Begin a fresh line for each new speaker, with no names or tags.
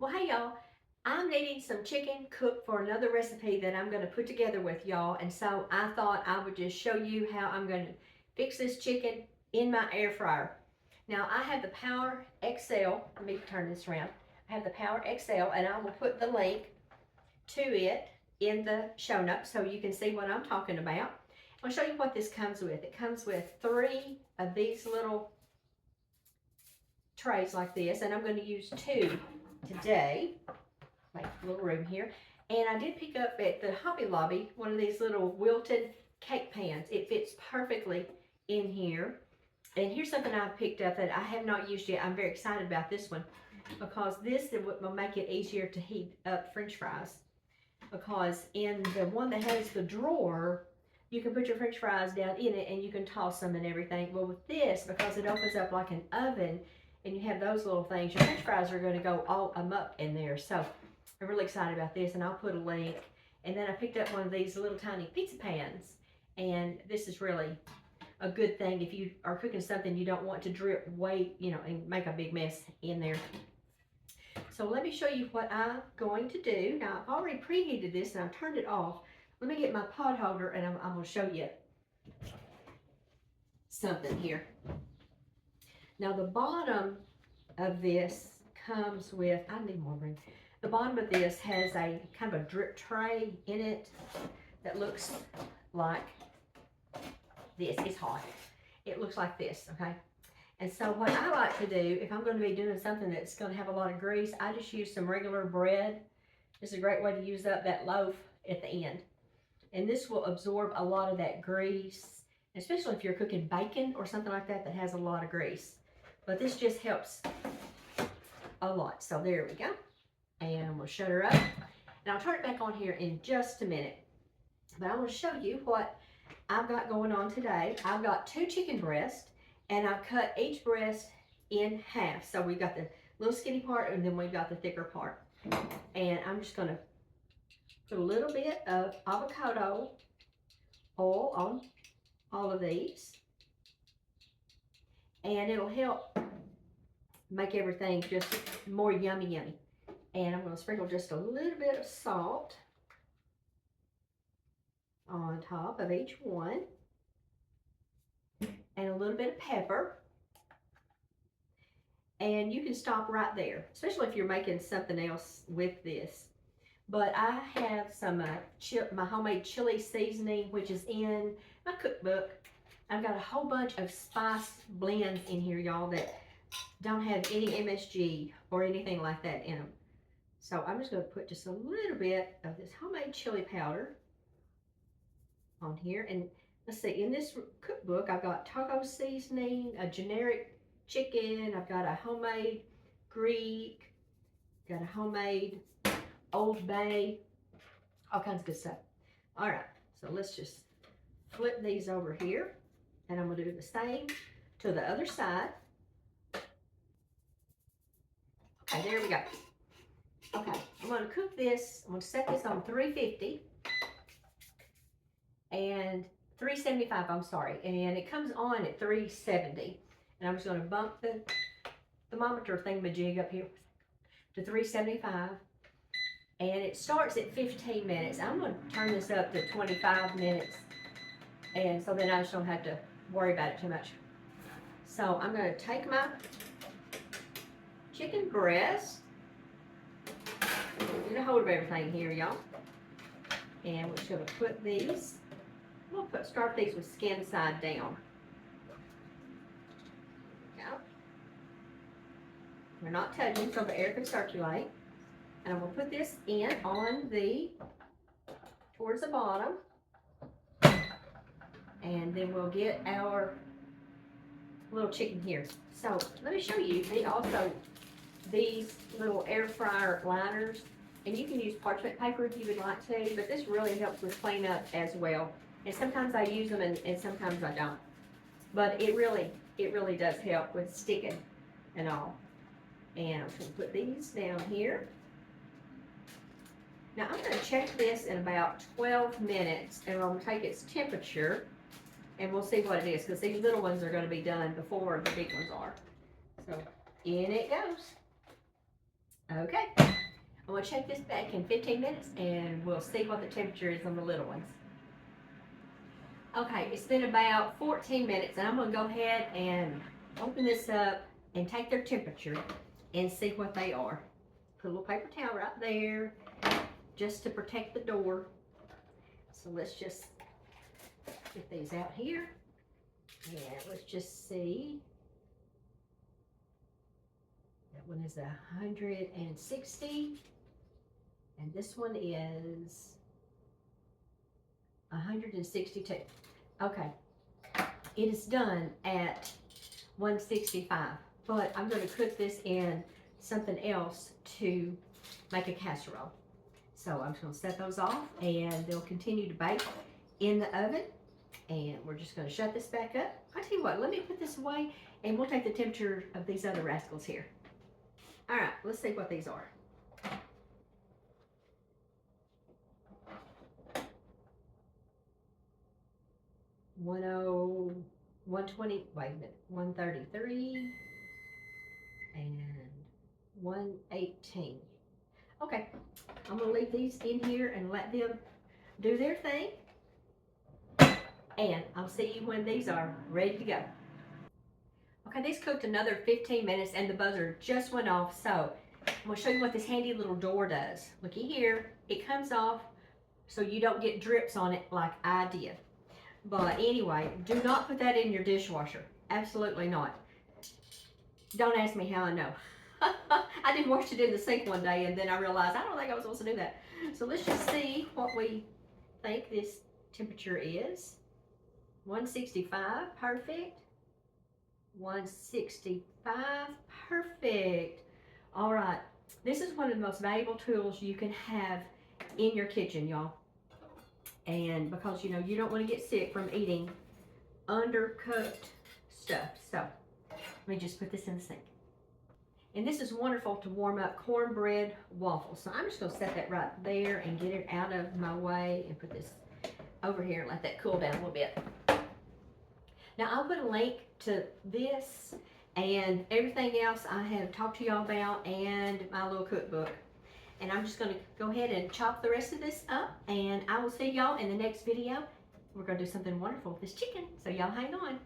Well, hey y'all, I'm needing some chicken cooked for another recipe that I'm going to put together with y'all. And so I thought I would just show you how I'm going to fix this chicken in my air fryer. Now I have the Power XL. Let me turn this around. I have the Power XL and I will put the link to it in the show notes so you can see what I'm talking about. I'll show you what this comes with. It comes with 3 of these little trays like this, and I'm going to use 2 today. Make a little room here. And I did pick up at the Hobby Lobby one of these little wilted cake pans. It fits perfectly in here. And here's something I've picked up that I have not used yet. I'm very excited about this one because this will make it easier to heat up French fries. Because in the one that has the drawer, you can put your French fries down in it and you can toss them and everything. Well, with this, because it opens up like an oven and you have those little things, your French fries are going to go all up in there. So I'm really excited about this, and I'll put a link. And then I picked up one of these little tiny pizza pans, and this is really a good thing if you are cooking something you don't want to drip weight, and make a big mess in there. So let me show you what I'm going to do. Now I've already preheated this and I've turned it off. Let me get my pot holder and I'm going to show you something here. Now the bottom of this comes with, I need more room. The bottom of this has a kind of a drip tray in it that looks like this. It's hot. It looks like this, okay? And so what I like to do, if I'm going to be doing something that's going to have a lot of grease, I just use some regular bread. It's a great way to use up that loaf at the end. And this will absorb a lot of that grease, especially if you're cooking bacon or something like that that has a lot of grease. But this just helps a lot. So there we go. And we'll shut her up. And I'll turn it back on here in just a minute. But I want to show you what I've got going on today. I've got 2 chicken breasts, and I've cut each breast in half. So we've got the little skinny part, and then we've got the thicker part. And I'm just going to put a little bit of avocado oil on all of these. And it'll help make everything just more yummy. And I'm going to sprinkle just a little bit of salt on top of each one. And a little bit of pepper. And you can stop right there, especially if you're making something else with this. But I have some my homemade chili seasoning, which is in my cookbook. I've got a whole bunch of spice blends in here, y'all, that don't have any MSG or anything like that in them. So I'm just going to put just a little bit of this homemade chili powder on here. And let's see, in this cookbook, I've got taco seasoning, a generic chicken, I've got a homemade Greek, got a homemade Old Bay, all kinds of good stuff. All right, so let's just flip these over here, and I'm going to do the same to the other side. Okay, there we go. Okay, I'm going to cook this. I'm going to set this on 350 and 375, I'm sorry, and it comes on at 370. And I'm just going to bump the thermometer thingamajig up here to 375. And it starts at 15 minutes. I'm going to turn this up to 25 minutes. And so then I just don't have to worry about it too much. So I'm going to take my chicken breast. Get a hold of everything here, y'all. And we're just going to put these. I'm going to start these with skin side down. We're not touching so the air can circulate. And I'm going to put this in on towards the bottom. And then we'll get our little chicken here. So let me show you these little air fryer liners. And you can use parchment paper if you would like to, but this really helps with cleanup as well. And sometimes I use them and sometimes I don't. But it really does help with sticking and all. And I'm going to put these down here. Now I'm going to check this in about 12 minutes, and I'm going to take its temperature, and we'll see what it is, because these little ones are going to be done before the big ones are. So in it goes. Okay. I'm gonna check this back in 15 minutes and we'll see what the temperature is on the little ones. Okay, it's been about 14 minutes and I'm gonna go ahead and open this up and take their temperature and see what they are. Put a little paper towel right there just to protect the door. So let's just get these out here. And let's just see. That one is 160. And this one is 162. Okay. It is done at 165. But I'm going to cook this in something else to make a casserole. So I'm just going to set those off and they'll continue to bake in the oven. And we're just going to shut this back up. I tell you what, let me put this away and we'll take the temperature of these other rascals here. All right, let's see what these are. Wait a minute, 133 and 118. Okay, I'm gonna leave these in here and let them do their thing. And I'll see you when these are ready to go. Okay, these cooked another 15 minutes and the buzzer just went off. So I'm gonna show you what this handy little door does. Looky here, it comes off so you don't get drips on it like I did. But anyway, do not put that in your dishwasher. Absolutely not. Don't ask me how I know. I did wash it in the sink one day and then I realized I don't think I was supposed to do that. So let's just see what we think this temperature is. 165, perfect. 165, perfect. All right, this is one of the most valuable tools you can have in your kitchen, y'all. And because, you know, you don't want to get sick from eating undercooked stuff. So let me just put this in the sink. And this is wonderful to warm up cornbread waffles. So I'm just going to set that right there and get it out of my way and put this over here and let that cool down a little bit. Now I'll put a link to this and everything else I have talked to y'all about and my little cookbook. And I'm just going to go ahead and chop the rest of this up and I will see y'all in the next video. We're going to do something wonderful with this chicken. So y'all hang on.